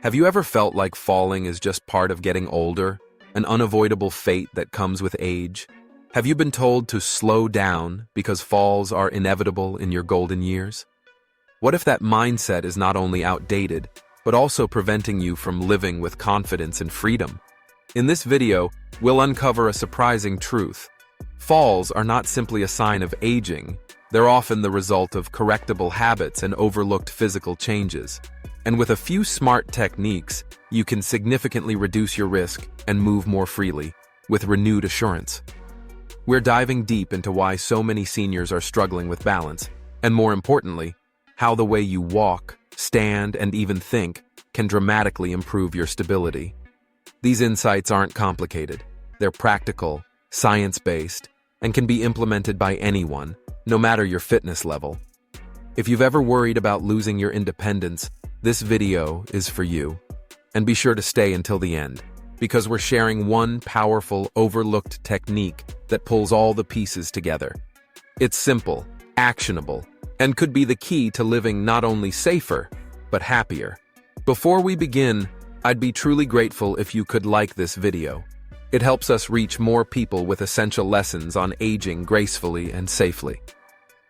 Have you ever felt like falling is just part of getting older, an unavoidable fate that comes with age? Have you been told to slow down because falls are inevitable in your golden years? What if that mindset is not only outdated, but also preventing you from living with confidence and freedom? In this video, we'll uncover a surprising truth. Falls are not simply a sign of aging, they're often the result of correctable habits and overlooked physical changes. And with a few smart techniques, you can significantly reduce your risk and move more freely, with renewed assurance. We're diving deep into why so many seniors are struggling with balance, and more importantly, how the way you walk, stand, and even think can dramatically improve your stability. These insights aren't complicated. They're practical, science-based, and can be implemented by anyone, no matter your fitness level. If you've ever worried about losing your independence, this video is for you. And be sure to stay until the end, because we're sharing one powerful, overlooked technique that pulls all the pieces together. It's simple, actionable, and could be the key to living not only safer, but happier. Before we begin, I'd be truly grateful if you could like this video. It helps us reach more people with essential lessons on aging gracefully and safely.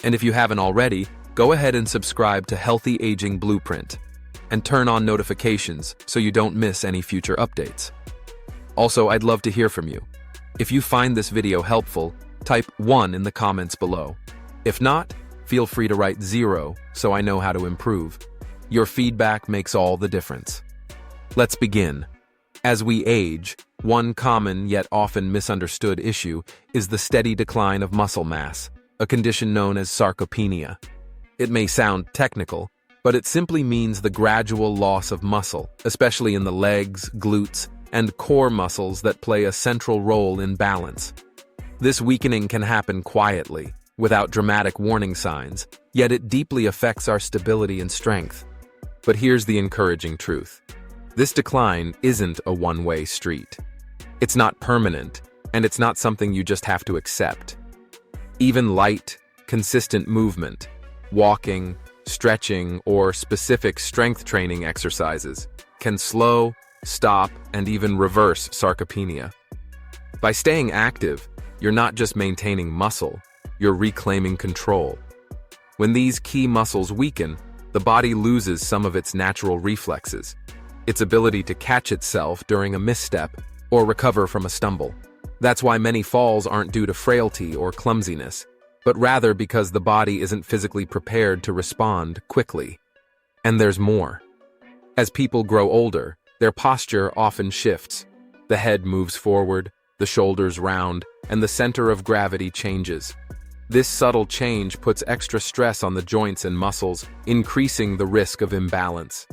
And if you haven't already, go ahead and subscribe to Healthy Aging Blueprint and turn on notifications so you don't miss any future updates. Also, I'd love to hear from you. If you find this video helpful, type 1 in the comments below. If not, feel free to write 0 so I know how to improve. Your feedback makes all the difference. Let's begin. As we age, one common yet often misunderstood issue is the steady decline of muscle mass, a condition known as sarcopenia. It may sound technical, but it simply means the gradual loss of muscle, especially in the legs, glutes, and core muscles that play a central role in balance. This weakening can happen quietly, without dramatic warning signs, yet it deeply affects our stability and strength. But here's the encouraging truth. This decline isn't a one-way street. It's not permanent, and it's not something you just have to accept. Even light, consistent movement, walking, stretching, or specific strength training exercises can slow, stop, and even reverse sarcopenia. By staying active, you're not just maintaining muscle, you're reclaiming control. When these key muscles weaken, the body loses some of its natural reflexes, its ability to catch itself during a misstep or recover from a stumble. That's why many falls aren't due to frailty or clumsiness, but rather because the body isn't physically prepared to respond quickly. And there's more. As people grow older, their posture often shifts. The head moves forward, the shoulders round, and the center of gravity changes. This subtle change puts extra stress on the joints and muscles, increasing the risk of imbalance.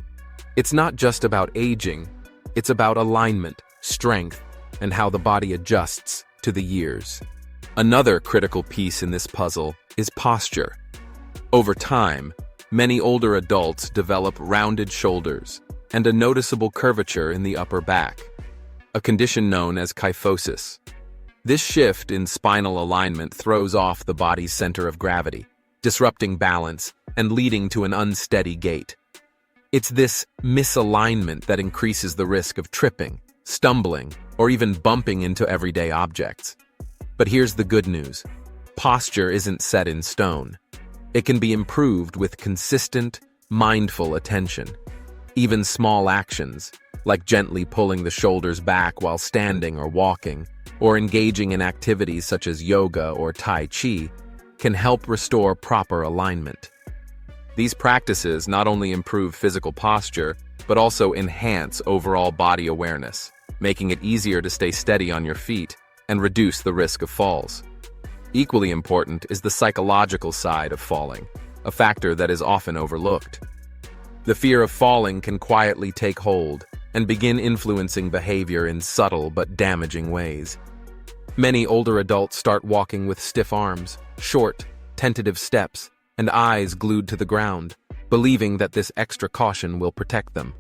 It's not just about aging, it's about alignment, strength, and how the body adjusts to the years. Another critical piece in this puzzle is posture. Over time, many older adults develop rounded shoulders and a noticeable curvature in the upper back, a condition known as kyphosis. This shift in spinal alignment throws off the body's center of gravity, disrupting balance and leading to an unsteady gait. It's this misalignment that increases the risk of tripping, stumbling, or even bumping into everyday objects. But here's the good news. Posture isn't set in stone. It can be improved with consistent, mindful attention. Even small actions, like gently pulling the shoulders back while standing or walking, or engaging in activities such as yoga or Tai Chi, can help restore proper alignment. These practices not only improve physical posture, but also enhance overall body awareness, making it easier to stay steady on your feet and reduce the risk of falls. Equally important is the psychological side of falling, a factor that is often overlooked. The fear of falling can quietly take hold and begin influencing behavior in subtle but damaging ways. Many older adults start walking with stiff arms, short, tentative steps, and eyes glued to the ground, believing that this extra caution will protect them.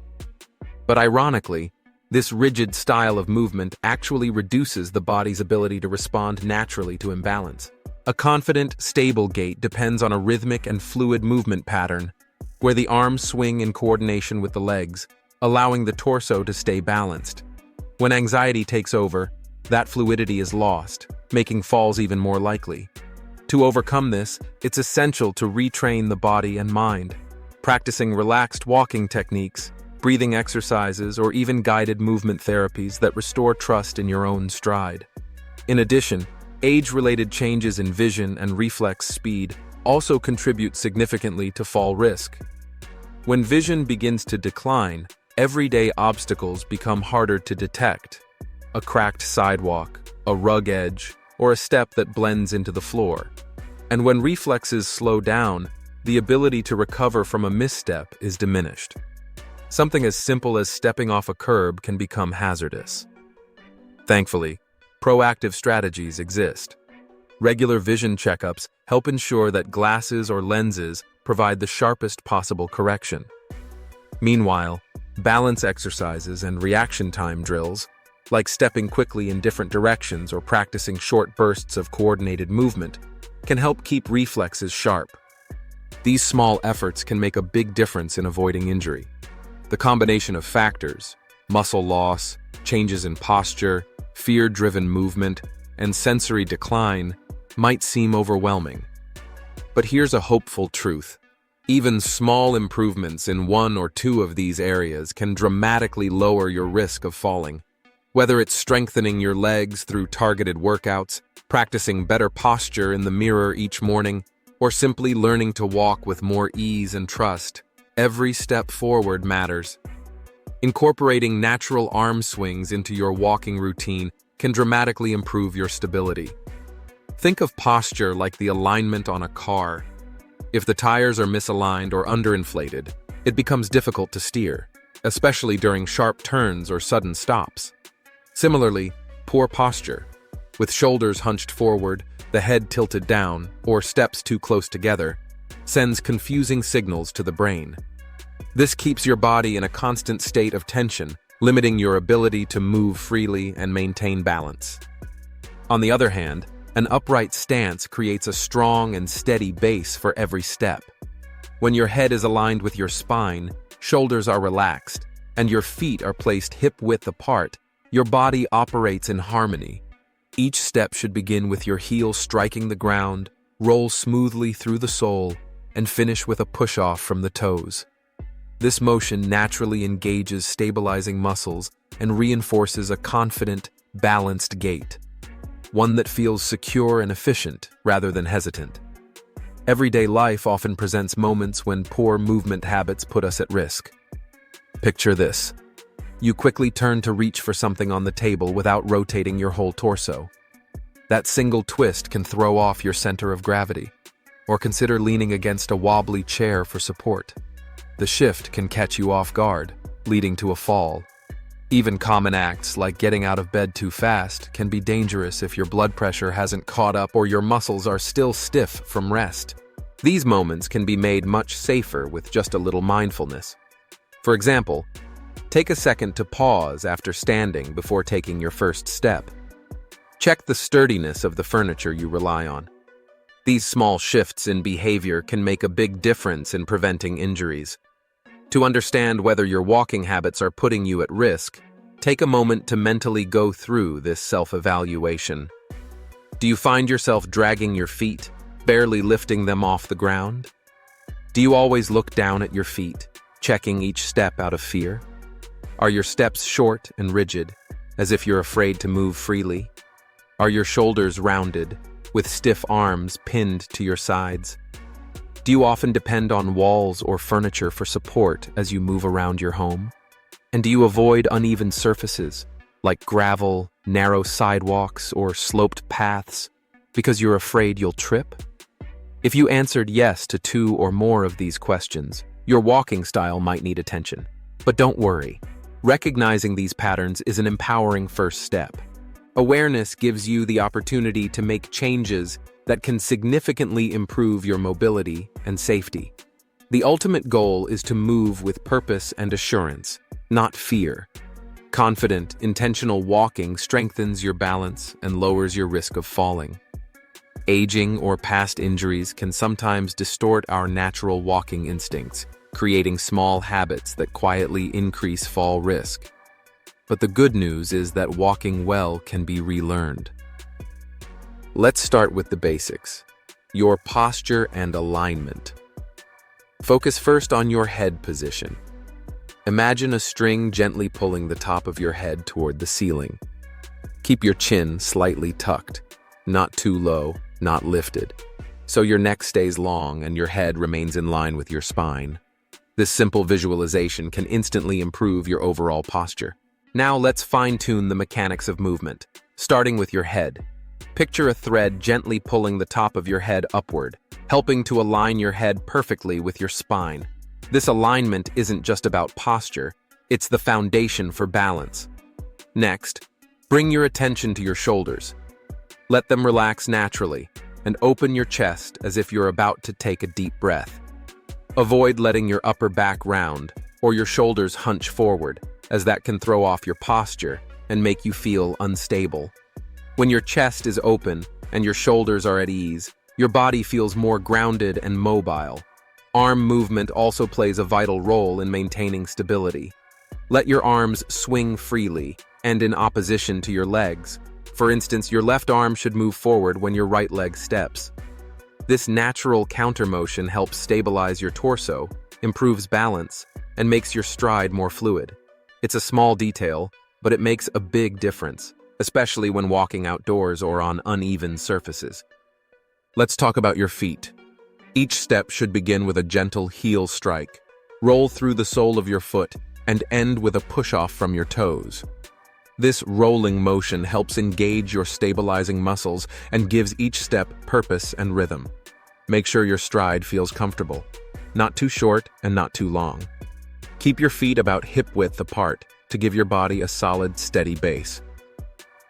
But ironically, this rigid style of movement actually reduces the body's ability to respond naturally to imbalance. A confident, stable gait depends on a rhythmic and fluid movement pattern, where the arms swing in coordination with the legs, allowing the torso to stay balanced. When anxiety takes over, that fluidity is lost, making falls even more likely. To overcome this, it's essential to retrain the body and mind. Practicing relaxed walking techniques, breathing exercises, or even guided movement therapies that restore trust in your own stride. In addition, age-related changes in vision and reflex speed also contribute significantly to fall risk. When vision begins to decline, everyday obstacles become harder to detect. A cracked sidewalk, a rug edge, or a step that blends into the floor. And when reflexes slow down, the ability to recover from a misstep is diminished. Something as simple as stepping off a curb can become hazardous. Thankfully, proactive strategies exist. Regular vision checkups help ensure that glasses or lenses provide the sharpest possible correction. Meanwhile, balance exercises and reaction time drills, like stepping quickly in different directions or practicing short bursts of coordinated movement, can help keep reflexes sharp. These small efforts can make a big difference in avoiding injury. The combination of factors, muscle loss, changes in posture, fear-driven movement, and sensory decline, might seem overwhelming. But here's a hopeful truth. Even small improvements in one or two of these areas can dramatically lower your risk of falling. Whether it's strengthening your legs through targeted workouts, practicing better posture in the mirror each morning, or simply learning to walk with more ease and trust, every step forward matters. Incorporating natural arm swings into your walking routine can dramatically improve your stability. Think of posture like the alignment on a car. If the tires are misaligned or underinflated, it becomes difficult to steer, especially during sharp turns or sudden stops. Similarly, poor posture, with shoulders hunched forward, the head tilted down, or steps too close together, sends confusing signals to the brain. This keeps your body in a constant state of tension, limiting your ability to move freely and maintain balance. On the other hand, an upright stance creates a strong and steady base for every step. When your head is aligned with your spine, shoulders are relaxed, and your feet are placed hip-width apart, your body operates in harmony. Each step should begin with your heel striking the ground, roll smoothly through the sole, and finish with a push-off from the toes. This motion naturally engages stabilizing muscles and reinforces a confident, balanced gait, one that feels secure and efficient rather than hesitant. Everyday life often presents moments when poor movement habits put us at risk. Picture this. You quickly turn to reach for something on the table without rotating your whole torso. That single twist can throw off your center of gravity, or consider leaning against a wobbly chair for support. The shift can catch you off guard, leading to a fall. Even common acts like getting out of bed too fast can be dangerous if your blood pressure hasn't caught up or your muscles are still stiff from rest. These moments can be made much safer with just a little mindfulness. For example, take a second to pause after standing before taking your first step. Check the sturdiness of the furniture you rely on. These small shifts in behavior can make a big difference in preventing injuries. To understand whether your walking habits are putting you at risk, take a moment to mentally go through this self-evaluation. Do you find yourself dragging your feet, barely lifting them off the ground? Do you always look down at your feet, checking each step out of fear? Are your steps short and rigid, as if you're afraid to move freely? Are your shoulders rounded, with stiff arms pinned to your sides? Do you often depend on walls or furniture for support as you move around your home? And do you avoid uneven surfaces, like gravel, narrow sidewalks, or sloped paths, because you're afraid you'll trip? If you answered yes to 2 or more of these questions, your walking style might need attention. But don't worry. Recognizing these patterns is an empowering first step. Awareness gives you the opportunity to make changes that can significantly improve your mobility and safety. The ultimate goal is to move with purpose and assurance, not fear. Confident, intentional walking strengthens your balance and lowers your risk of falling. Aging or past injuries can sometimes distort our natural walking instincts, creating small habits that quietly increase fall risk. But the good news is that walking well can be relearned. Let's start with the basics: your posture and alignment. Focus first on your head position. Imagine a string gently pulling the top of your head toward the ceiling. Keep your chin slightly tucked, not too low, not lifted, so your neck stays long and your head remains in line with your spine. This simple visualization can instantly improve your overall posture. Now let's fine-tune the mechanics of movement, starting with your head. Picture a thread gently pulling the top of your head upward, helping to align your head perfectly with your spine. This alignment isn't just about posture, it's the foundation for balance. Next, bring your attention to your shoulders. Let them relax naturally, and open your chest as if you're about to take a deep breath. Avoid letting your upper back round or your shoulders hunch forward, as that can throw off your posture and make you feel unstable. When your chest is open and your shoulders are at ease, your body feels more grounded and mobile. Arm movement also plays a vital role in maintaining stability. Let your arms swing freely and in opposition to your legs. For instance, your left arm should move forward when your right leg steps. This natural counter motion helps stabilize your torso, improves balance, and makes your stride more fluid. It's a small detail, but it makes a big difference, especially when walking outdoors or on uneven surfaces. Let's talk about your feet. Each step should begin with a gentle heel strike. Roll through the sole of your foot and end with a push-off from your toes. This rolling motion helps engage your stabilizing muscles and gives each step purpose and rhythm. Make sure your stride feels comfortable, not too short and not too long. Keep your feet about hip-width apart to give your body a solid, steady base.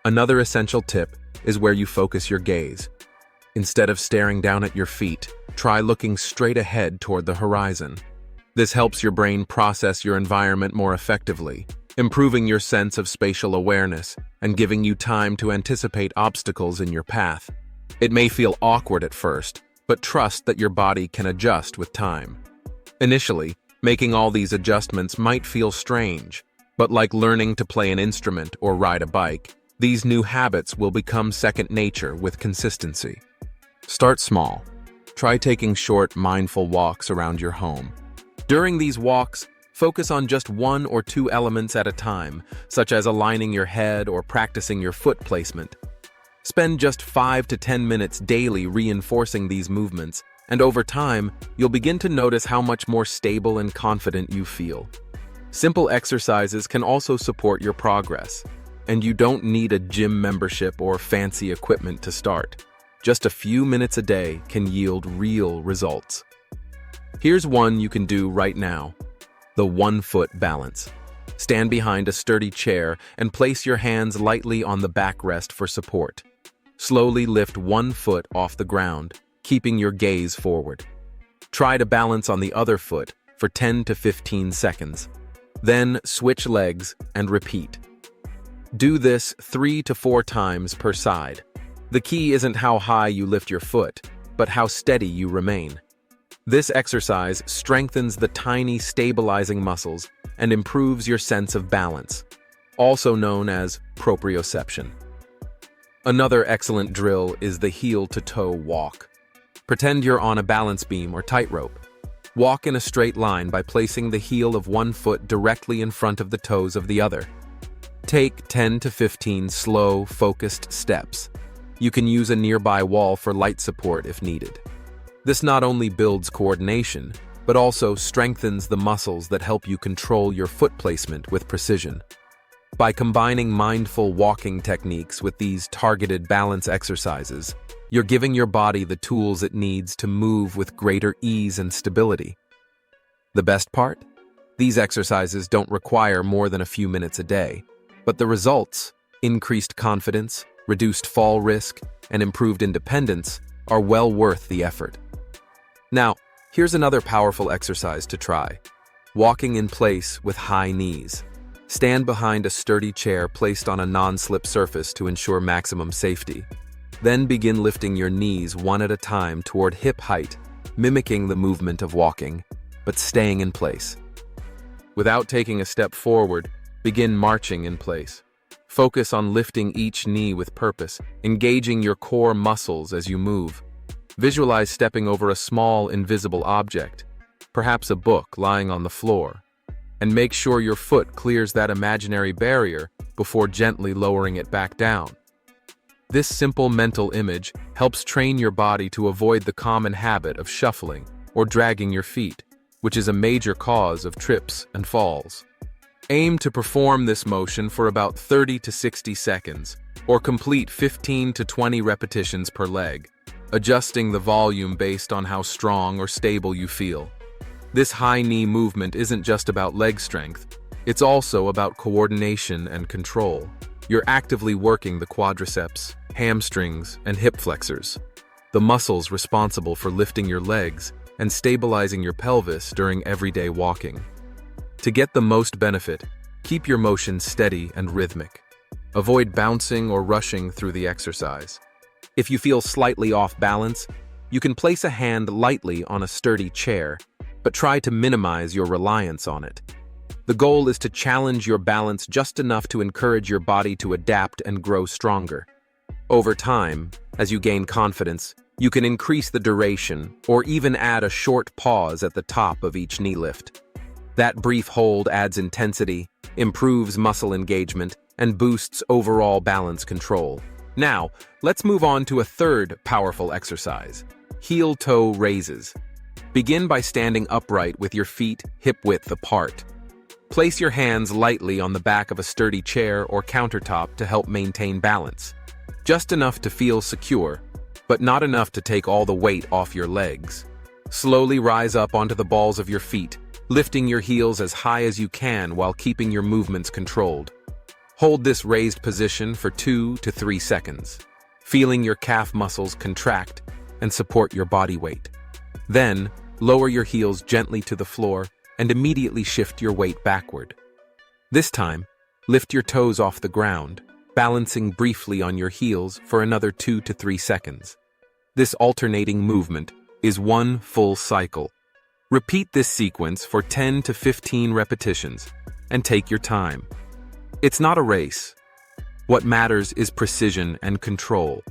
Another essential tip is where you focus your gaze. Instead of staring down at your feet, try looking straight ahead toward the horizon. This helps your brain process your environment more effectively, improving your sense of spatial awareness and giving you time to anticipate obstacles in your path. It may feel awkward at first, but trust that your body can adjust with time. Initially, making all these adjustments might feel strange, but like learning to play an instrument or ride a bike, these new habits will become second nature with consistency. Start small. Try taking short, mindful walks around your home. During these walks, focus on just one or two elements at a time, such as aligning your head or practicing your foot placement. Spend just 5 to 10 minutes daily reinforcing these movements, and over time, you'll begin to notice how much more stable and confident you feel. Simple exercises can also support your progress, and you don't need a gym membership or fancy equipment to start. Just a few minutes a day can yield real results. Here's one you can do right now: the 1-foot balance. Stand behind a sturdy chair and place your hands lightly on the backrest for support. Slowly lift 1 foot off the ground, keeping your gaze forward. Try to balance on the other foot for 10 to 15 seconds. Then switch legs and repeat. Do this 3 to 4 times per side. The key isn't how high you lift your foot, but how steady you remain. This exercise strengthens the tiny stabilizing muscles and improves your sense of balance, also known as proprioception. Another excellent drill is the heel-to-toe walk. Pretend you're on a balance beam or tightrope. Walk in a straight line by placing the heel of 1 foot directly in front of the toes of the other. Take 10 to 15 slow, focused steps. You can use a nearby wall for light support if needed. This not only builds coordination, but also strengthens the muscles that help you control your foot placement with precision. By combining mindful walking techniques with these targeted balance exercises, you're giving your body the tools it needs to move with greater ease and stability. The best part? These exercises don't require more than a few minutes a day, but the results, increased confidence, reduced fall risk, and improved independence, are well worth the effort. Now, here's another powerful exercise to try: walking in place with high knees. Stand behind a sturdy chair placed on a non-slip surface to ensure maximum safety. Then begin lifting your knees one at a time toward hip height, mimicking the movement of walking. but staying in place. Without taking a step forward, begin marching in place. Focus on lifting each knee with purpose, engaging your core muscles as you move. Visualize stepping over a small, invisible object, perhaps a book lying on the floor, and make sure your foot clears that imaginary barrier before gently lowering it back down. This simple mental image helps train your body to avoid the common habit of shuffling or dragging your feet, which is a major cause of trips and falls. Aim to perform this motion for about 30 to 60 seconds, or complete 15 to 20 repetitions per leg, adjusting the volume based on how strong or stable you feel. This high knee movement isn't just about leg strength, it's also about coordination and control. You're actively working the quadriceps, hamstrings, and hip flexors, the muscles responsible for lifting your legs and stabilizing your pelvis during everyday walking. To get the most benefit, keep your motion steady and rhythmic. Avoid bouncing or rushing through the exercise. If you feel slightly off balance, you can place a hand lightly on a sturdy chair, but try to minimize your reliance on it. The goal is to challenge your balance just enough to encourage your body to adapt and grow stronger. Over time, as you gain confidence, you can increase the duration or even add a short pause at the top of each knee lift. That brief hold adds intensity, improves muscle engagement, and boosts overall balance control. Now, let's move on to a third powerful exercise: heel-toe raises. Begin by standing upright with your feet hip-width apart. Place your hands lightly on the back of a sturdy chair or countertop to help maintain balance. Just enough to feel secure, but not enough to take all the weight off your legs. Slowly rise up onto the balls of your feet, lifting your heels as high as you can while keeping your movements controlled. Hold this raised position for 2 to 3 seconds, feeling your calf muscles contract and support your body weight. Then, lower your heels gently to the floor and immediately shift your weight backward. This time, lift your toes off the ground, balancing briefly on your heels for another 2 to 3 seconds. This alternating movement is one full cycle. Repeat this sequence for 10 to 15 repetitions and take your time. It's not a race. What matters is precision and control.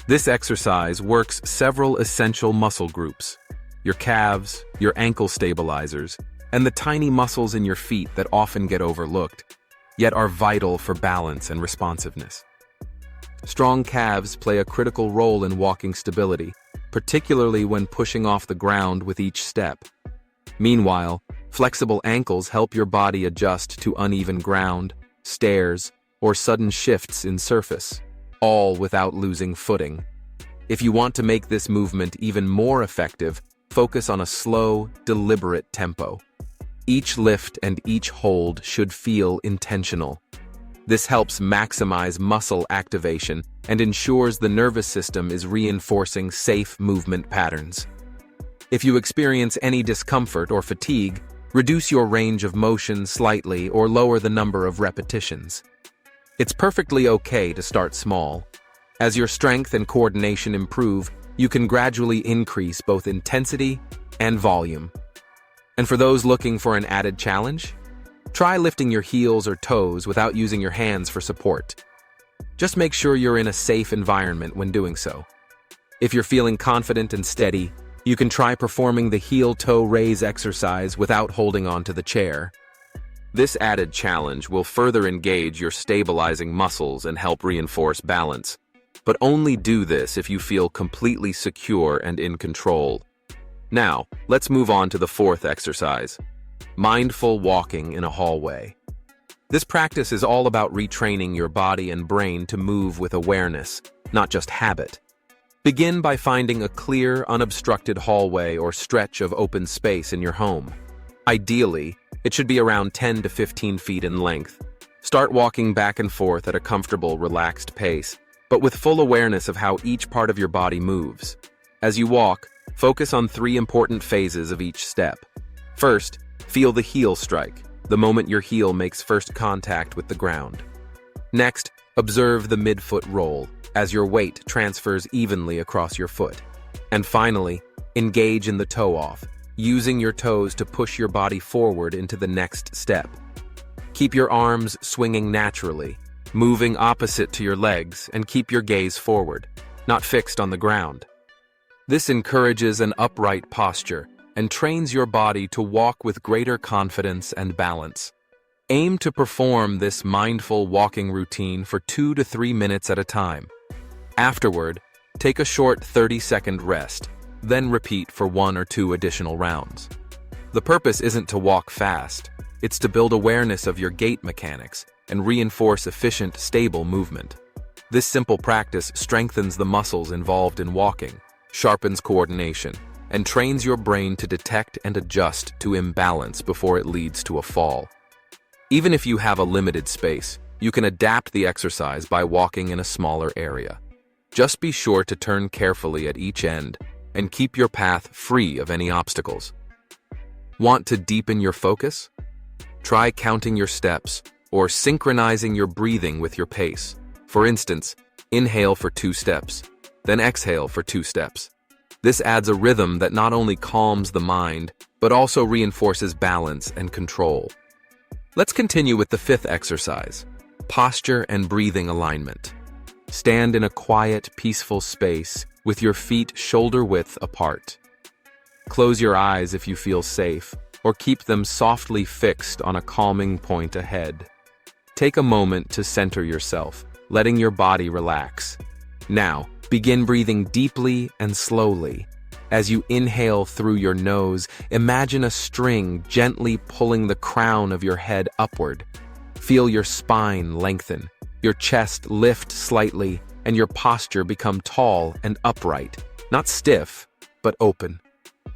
This exercise works several essential muscle groups: your calves, your ankle stabilizers, and the tiny muscles in your feet that often get overlooked, yet are vital for balance and responsiveness. Strong calves play a critical role in walking stability, particularly when pushing off the ground with each step. Meanwhile, flexible ankles help your body adjust to uneven ground, stairs, or sudden shifts in surface, all without losing footing. If you want to make this movement even more effective, focus on a slow, deliberate tempo. Each lift and each hold should feel intentional. This helps maximize muscle activation and ensures the nervous system is reinforcing safe movement patterns. If you experience any discomfort or fatigue, reduce your range of motion slightly or lower the number of repetitions. It's perfectly okay to start small. As your strength and coordination improve, you can gradually increase both intensity and volume. And for those looking for an added challenge, try lifting your heels or toes without using your hands for support. Just make sure you're in a safe environment when doing so. If you're feeling confident and steady, you can try performing the heel-toe raise exercise without holding onto the chair. This added challenge will further engage your stabilizing muscles and help reinforce balance. But only do this if you feel completely secure and in control. Now, let's move on to the fourth exercise: mindful walking in a hallway. This practice is all about retraining your body and brain to move with awareness, not just habit. Begin by finding a clear, unobstructed hallway or stretch of open space in your home. Ideally, it should be around 10 to 15 feet in length. Start walking back and forth at a comfortable, relaxed pace, but with full awareness of how each part of your body moves. As you walk, focus on 3 important phases of each step. First, feel the heel strike, the moment your heel makes first contact with the ground. Next, observe the midfoot roll, as your weight transfers evenly across your foot. And finally, engage in the toe-off, using your toes to push your body forward into the next step. Keep your arms swinging naturally, moving opposite to your legs, and keep your gaze forward, not fixed on the ground. This encourages an upright posture and trains your body to walk with greater confidence and balance. Aim to perform this mindful walking routine for 2 to 3 minutes at a time. Afterward, take a short 30-second rest, then repeat for 1 or 2 additional rounds. The purpose isn't to walk fast, it's to build awareness of your gait mechanics and reinforce efficient, stable movement. This simple practice strengthens the muscles involved in walking, sharpens coordination, and trains your brain to detect and adjust to imbalance before it leads to a fall. Even if you have a limited space, you can adapt the exercise by walking in a smaller area. Just be sure to turn carefully at each end and keep your path free of any obstacles. Want to deepen your focus? Try counting your steps or synchronizing your breathing with your pace. For instance, inhale for 2 steps, then exhale for 2 steps. This adds a rhythm that not only calms the mind, but also reinforces balance and control. Let's continue with the 5th exercise, posture and breathing alignment. Stand in a quiet, peaceful space with your feet shoulder-width apart. Close your eyes if you feel safe, or keep them softly fixed on a calming point ahead. Take a moment to center yourself, letting your body relax. Now, begin breathing deeply and slowly. As you inhale through your nose, imagine a string gently pulling the crown of your head upward. Feel your spine lengthen, your chest lift slightly, and your posture become tall and upright, not stiff, but open.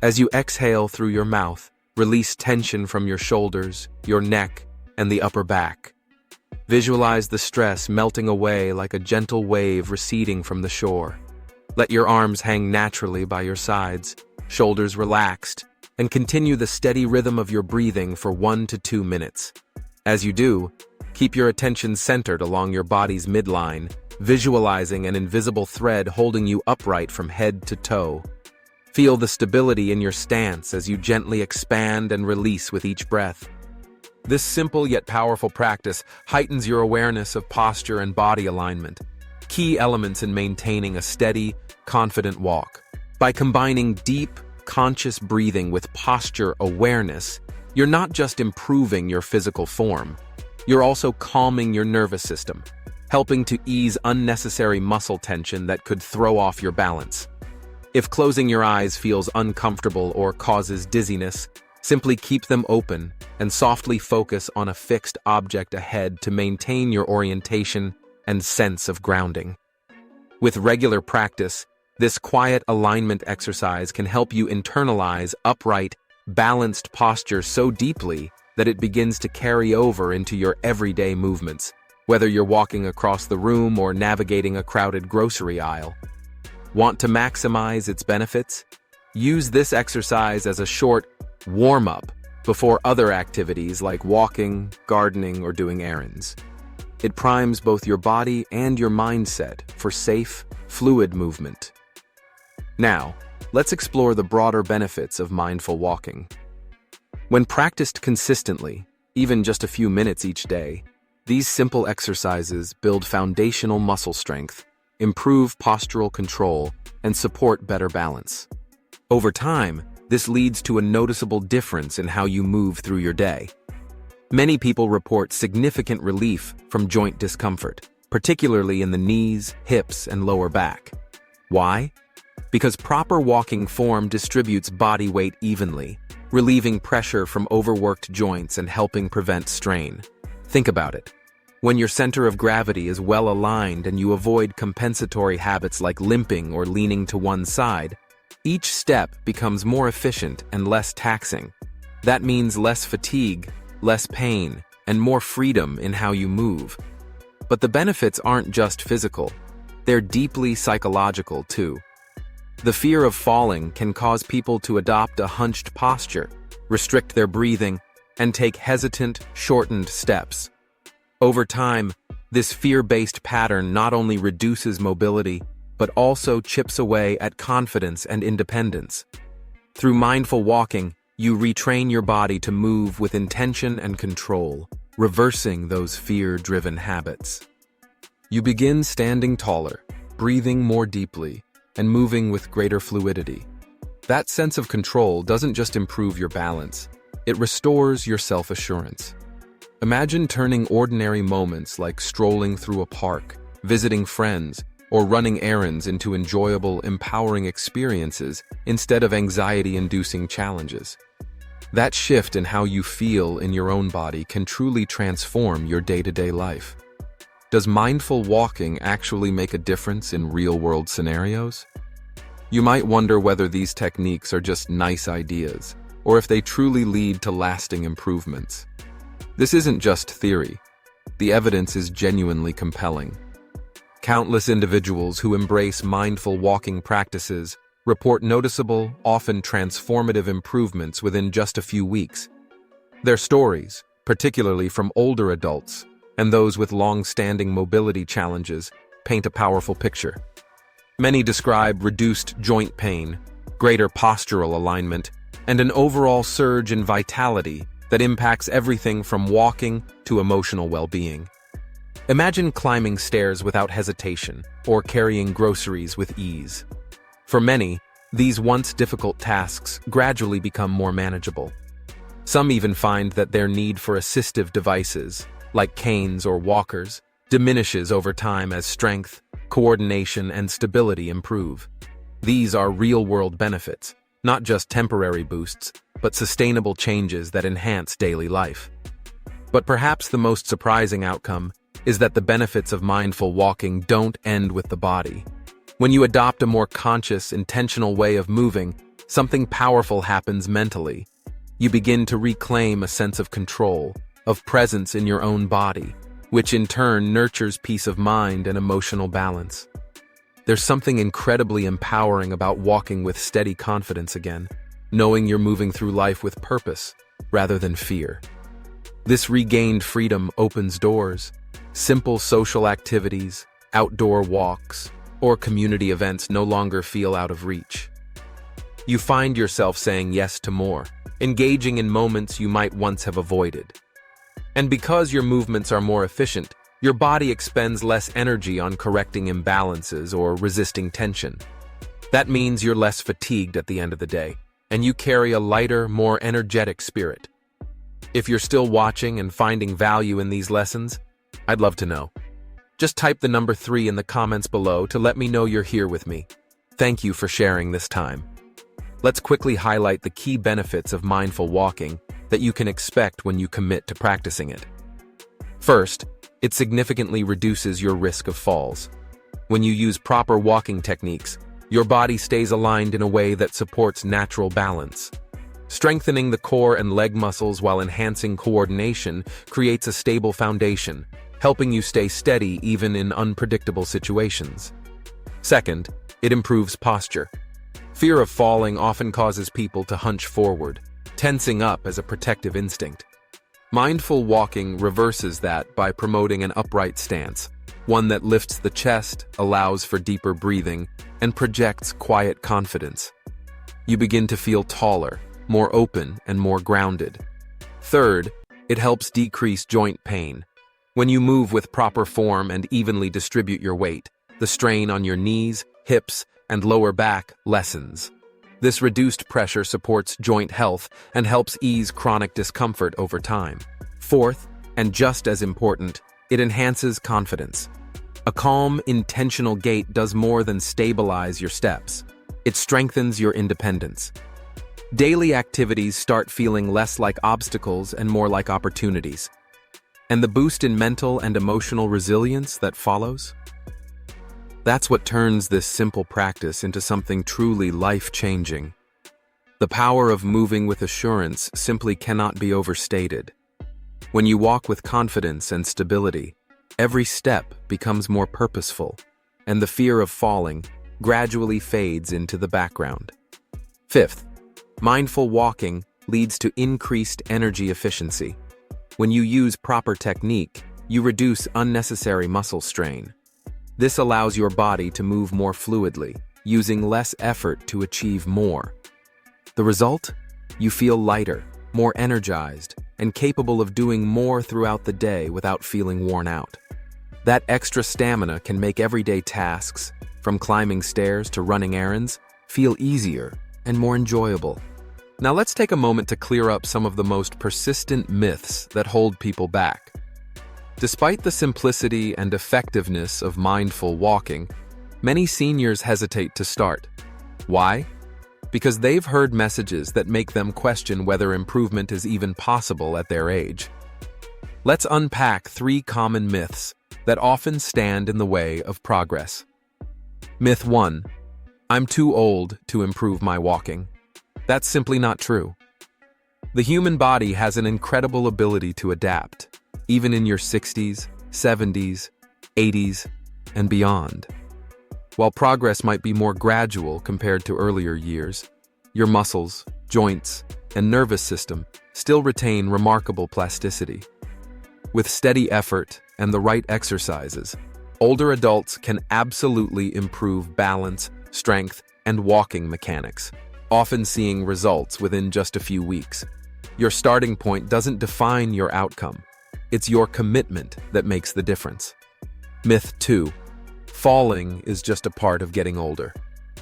As you exhale through your mouth, release tension from your shoulders, your neck, and the upper back. Visualize the stress melting away like a gentle wave receding from the shore. Let your arms hang naturally by your sides, shoulders relaxed, and continue the steady rhythm of your breathing for 1 to 2 minutes. As you do, keep your attention centered along your body's midline, visualizing an invisible thread holding you upright from head to toe. Feel the stability in your stance as you gently expand and release with each breath. This simple yet powerful practice heightens your awareness of posture and body alignment, key elements in maintaining a steady, confident walk. By combining deep, conscious breathing with posture awareness, you're not just improving your physical form, you're also calming your nervous system, helping to ease unnecessary muscle tension that could throw off your balance. If closing your eyes feels uncomfortable or causes dizziness, simply keep them open and softly focus on a fixed object ahead to maintain your orientation and sense of grounding. With regular practice, this quiet alignment exercise can help you internalize upright, balanced posture so deeply that it begins to carry over into your everyday movements, whether you're walking across the room or navigating a crowded grocery aisle. Want to maximize its benefits? Use this exercise as a short warm-up before other activities like walking, gardening, or doing errands. It primes both your body and your mindset for safe, fluid movement. Now, let's explore the broader benefits of mindful walking. When practiced consistently, even just a few minutes each day, these simple exercises build foundational muscle strength, improve postural control, and support better balance. Over time, this leads to a noticeable difference in how you move through your day. Many people report significant relief from joint discomfort, particularly in the knees, hips, and lower back. Why? Because proper walking form distributes body weight evenly, relieving pressure from overworked joints and helping prevent strain. Think about it. When your center of gravity is well aligned and you avoid compensatory habits like limping or leaning to one side, each step becomes more efficient and less taxing. That means less fatigue, less pain, and more freedom in how you move. But the benefits aren't just physical. They're deeply psychological too. The fear of falling can cause people to adopt a hunched posture, restrict their breathing, and take hesitant, shortened steps. Over time, this fear-based pattern not only reduces mobility, but also chips away at confidence and independence. Through mindful walking, you retrain your body to move with intention and control, reversing those fear-driven habits. You begin standing taller, breathing more deeply, and moving with greater fluidity. That sense of control doesn't just improve your balance, it restores your self-assurance. Imagine turning ordinary moments like strolling through a park, visiting friends, or running errands into enjoyable, empowering experiences instead of anxiety-inducing challenges. That shift in how you feel in your own body can truly transform your day-to-day life. Does mindful walking actually make a difference in real-world scenarios? You might wonder whether these techniques are just nice ideas, or if they truly lead to lasting improvements. This isn't just theory. The evidence is genuinely compelling. Countless individuals who embrace mindful walking practices report noticeable, often transformative improvements within just a few weeks. Their stories, particularly from older adults and those with long-standing mobility challenges, paint a powerful picture. Many describe reduced joint pain, greater postural alignment, and an overall surge in vitality that impacts everything from walking to emotional well-being. Imagine climbing stairs without hesitation or carrying groceries with ease. For many, these once difficult tasks gradually become more manageable. Some even find that their need for assistive devices, like canes or walkers, diminishes over time as strength, coordination, and stability improve. These are real-world benefits, not just temporary boosts, but sustainable changes that enhance daily life. But perhaps the most surprising outcome is that the benefits of mindful walking don't end with the body. When you adopt a more conscious, intentional way of moving, something powerful happens mentally. You begin to reclaim a sense of control, of presence in your own body, which in turn nurtures peace of mind and emotional balance. There's something incredibly empowering about walking with steady confidence again, knowing you're moving through life with purpose rather than fear. This regained freedom opens doors. Simple social activities, outdoor walks, or community events no longer feel out of reach. You find yourself saying yes to more, engaging in moments you might once have avoided. And because your movements are more efficient, your body expends less energy on correcting imbalances or resisting tension. That means you're less fatigued at the end of the day, and you carry a lighter, more energetic spirit. If you're still watching and finding value in these lessons, I'd love to know. Just type the number 3 in the comments below to let me know you're here with me. Thank you for sharing this time. Let's quickly highlight the key benefits of mindful walking that you can expect when you commit to practicing it. First, it significantly reduces your risk of falls. When you use proper walking techniques, your body stays aligned in a way that supports natural balance. Strengthening the core and leg muscles while enhancing coordination creates a stable foundation, helping you stay steady even in unpredictable situations. Second, it improves posture. Fear of falling often causes people to hunch forward, tensing up as a protective instinct. Mindful walking reverses that by promoting an upright stance, one that lifts the chest, allows for deeper breathing, and projects quiet confidence. You begin to feel taller, more open, and more grounded. Third, it helps decrease joint pain. When you move with proper form and evenly distribute your weight, the strain on your knees, hips, and lower back lessens. This reduced pressure supports joint health and helps ease chronic discomfort over time. Fourth, and just as important, it enhances confidence. A calm, intentional gait does more than stabilize your steps. It strengthens your independence. Daily activities start feeling less like obstacles and more like opportunities. And the boost in mental and emotional resilience that follows? That's what turns this simple practice into something truly life-changing. The power of moving with assurance simply cannot be overstated. When you walk with confidence and stability, every step becomes more purposeful, and the fear of falling gradually fades into the background. Fifth, mindful walking leads to increased energy efficiency. When you use proper technique, you reduce unnecessary muscle strain. This allows your body to move more fluidly, using less effort to achieve more. The result? You feel lighter, more energized, and capable of doing more throughout the day without feeling worn out. That extra stamina can make everyday tasks, from climbing stairs to running errands, feel easier and more enjoyable. Now let's take a moment to clear up some of the most persistent myths that hold people back. Despite the simplicity and effectiveness of mindful walking, many seniors hesitate to start. Why? Because they've heard messages that make them question whether improvement is even possible at their age. Let's unpack 3 common myths that often stand in the way of progress. Myth 1. I'm too old to improve my walking. That's simply not true. The human body has an incredible ability to adapt, even in your 60s, 70s, 80s, and beyond. While progress might be more gradual compared to earlier years, your muscles, joints, and nervous system still retain remarkable plasticity. With steady effort and the right exercises, older adults can absolutely improve balance, strength, and walking mechanics, often seeing results within just a few weeks. Your starting point doesn't define your outcome. It's your commitment that makes the difference. Myth 2. Falling is just a part of getting older.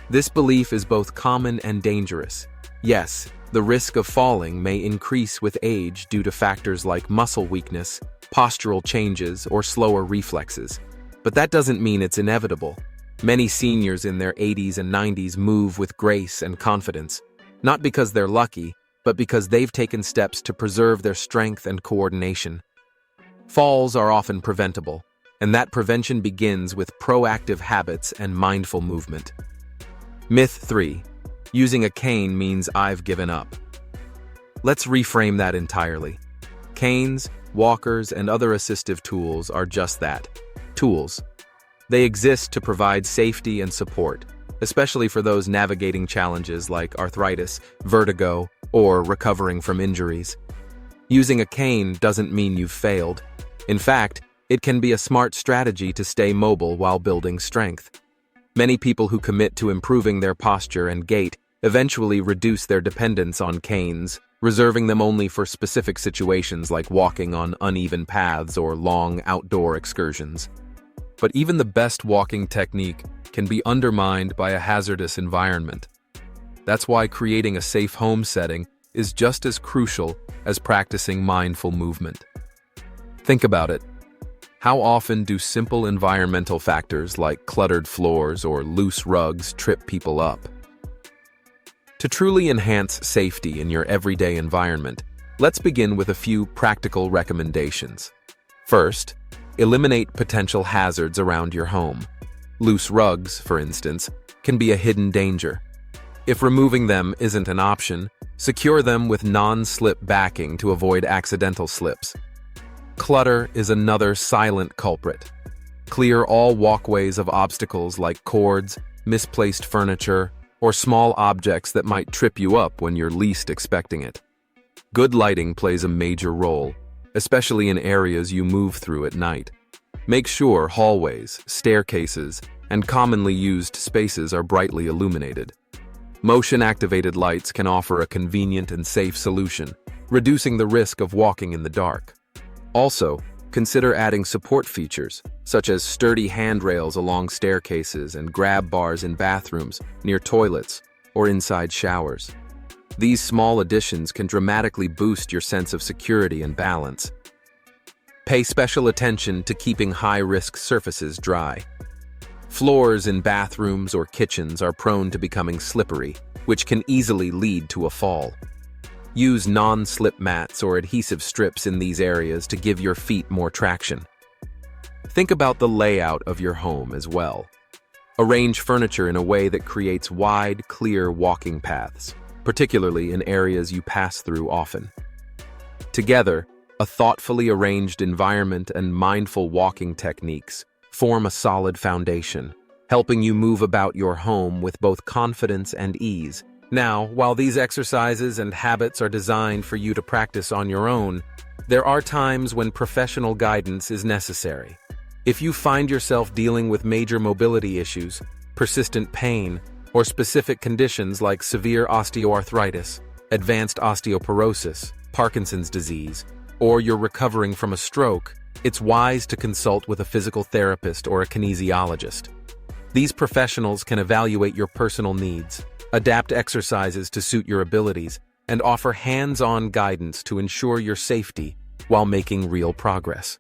This belief is both common and dangerous. Yes, the risk of falling may increase with age due to factors like muscle weakness, postural changes, or slower reflexes. But that doesn't mean it's inevitable. Many seniors in their 80s and 90s move with grace and confidence, not because they're lucky, but because they've taken steps to preserve their strength and coordination. Falls are often preventable, and that prevention begins with proactive habits and mindful movement. Myth 3. Using a cane means I've given up. Let's reframe that entirely. Canes, walkers, and other assistive tools are just that, tools. They exist to provide safety and support, especially for those navigating challenges like arthritis, vertigo, or recovering from injuries. Using a cane doesn't mean you've failed. In fact, it can be a smart strategy to stay mobile while building strength. Many people who commit to improving their posture and gait eventually reduce their dependence on canes, reserving them only for specific situations like walking on uneven paths or long outdoor excursions. But even the best walking technique can be undermined by a hazardous environment. That's why creating a safe home setting is just as crucial as practicing mindful movement. Think about it. How often do simple environmental factors like cluttered floors or loose rugs trip people up? To truly enhance safety in your everyday environment, let's begin with a few practical recommendations. First, eliminate potential hazards around your home. Loose rugs, for instance, can be a hidden danger. If removing them isn't an option, secure them with non-slip backing to avoid accidental slips. Clutter is another silent culprit. Clear all walkways of obstacles like cords, misplaced furniture, or small objects that might trip you up when you're least expecting it. Good lighting plays a major role, especially in areas you move through at night. Make sure hallways, staircases, and commonly used spaces are brightly illuminated. Motion-activated lights can offer a convenient and safe solution, reducing the risk of walking in the dark. Also, consider adding support features, such as sturdy handrails along staircases and grab bars in bathrooms, near toilets, or inside showers. These small additions can dramatically boost your sense of security and balance. Pay special attention to keeping high-risk surfaces dry. Floors in bathrooms or kitchens are prone to becoming slippery, which can easily lead to a fall. Use non-slip mats or adhesive strips in these areas to give your feet more traction. Think about the layout of your home as well. Arrange furniture in a way that creates wide, clear walking paths, particularly in areas you pass through often. Together, a thoughtfully arranged environment and mindful walking techniques form a solid foundation, helping you move about your home with both confidence and ease. Now, while these exercises and habits are designed for you to practice on your own, there are times when professional guidance is necessary. If you find yourself dealing with major mobility issues, persistent pain, or specific conditions like severe osteoarthritis, advanced osteoporosis, Parkinson's disease, or you're recovering from a stroke, it's wise to consult with a physical therapist or a kinesiologist. These professionals can evaluate your personal needs, adapt exercises to suit your abilities, and offer hands-on guidance to ensure your safety while making real progress.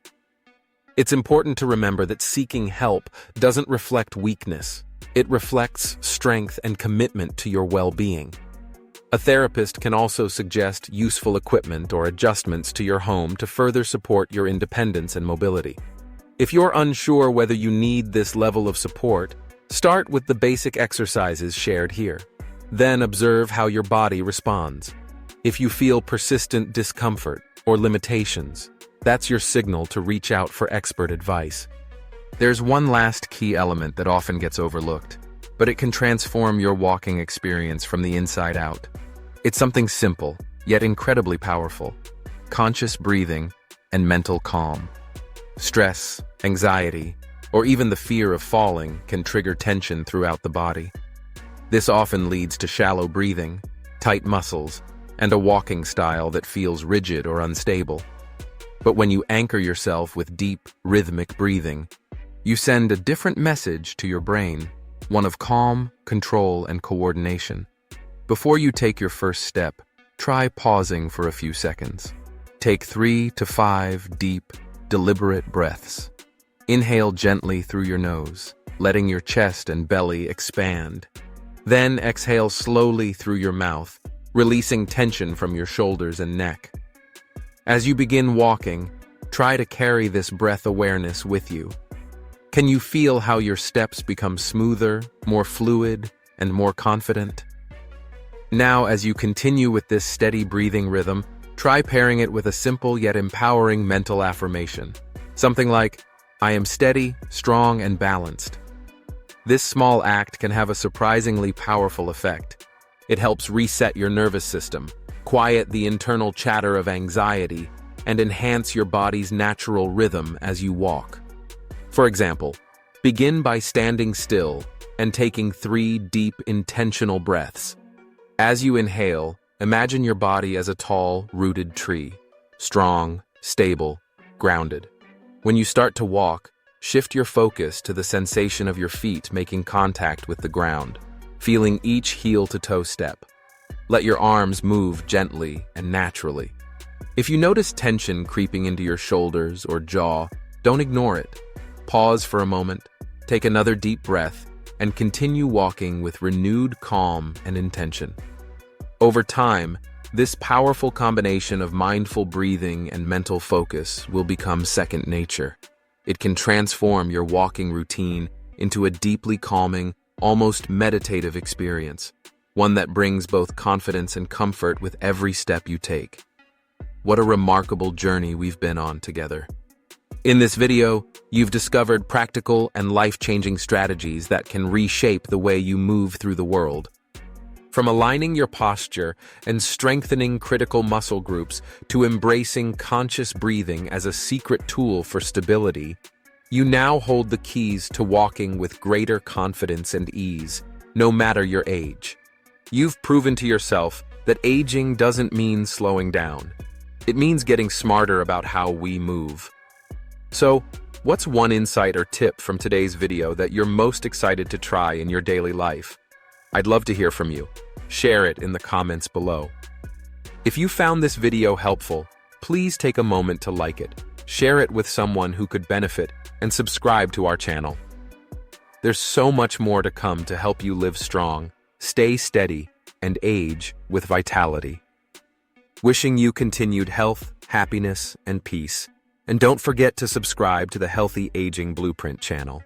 It's important to remember that seeking help doesn't reflect weakness. It reflects strength and commitment to your well-being. A therapist can also suggest useful equipment or adjustments to your home to further support your independence and mobility. If you're unsure whether you need this level of support, start with the basic exercises shared here. Then observe how your body responds. If you feel persistent discomfort or limitations, that's your signal to reach out for expert advice. There's one last key element that often gets overlooked, but it can transform your walking experience from the inside out. It's something simple, yet incredibly powerful: conscious breathing and mental calm. Stress, anxiety, or even the fear of falling can trigger tension throughout the body. This often leads to shallow breathing, tight muscles, and a walking style that feels rigid or unstable. But when you anchor yourself with deep, rhythmic breathing, you send a different message to your brain, one of calm, control, and coordination. Before you take your first step, try pausing for a few seconds. Take 3 to 5 deep, deliberate breaths. Inhale gently through your nose, letting your chest and belly expand. Then exhale slowly through your mouth, releasing tension from your shoulders and neck. As you begin walking, try to carry this breath awareness with you. Can you feel how your steps become smoother, more fluid, and more confident? Now, as you continue with this steady breathing rhythm, try pairing it with a simple yet empowering mental affirmation. Something like, "I am steady, strong, and balanced." This small act can have a surprisingly powerful effect. It helps reset your nervous system, quiet the internal chatter of anxiety, and enhance your body's natural rhythm as you walk. For example, begin by standing still and taking 3 deep, intentional breaths. As you inhale, imagine your body as a tall, rooted tree, strong, stable, grounded. When you start to walk, shift your focus to the sensation of your feet making contact with the ground, feeling each heel-to-toe step. Let your arms move gently and naturally. If you notice tension creeping into your shoulders or jaw, don't ignore it. Pause for a moment, take another deep breath, and continue walking with renewed calm and intention. Over time, this powerful combination of mindful breathing and mental focus will become second nature. It can transform your walking routine into a deeply calming, almost meditative experience, one that brings both confidence and comfort with every step you take. What a remarkable journey we've been on together. In this video, you've discovered practical and life-changing strategies that can reshape the way you move through the world. From aligning your posture and strengthening critical muscle groups to embracing conscious breathing as a secret tool for stability, you now hold the keys to walking with greater confidence and ease, no matter your age. You've proven to yourself that aging doesn't mean slowing down. It means getting smarter about how we move. So, what's one insight or tip from today's video that you're most excited to try in your daily life? I'd love to hear from you. Share it in the comments below. If you found this video helpful, please take a moment to like it, share it with someone who could benefit, and subscribe to our channel. There's so much more to come to help you live strong, stay steady, and age with vitality. Wishing you continued health, happiness, and peace. And don't forget to subscribe to the Healthy Aging Blueprint channel.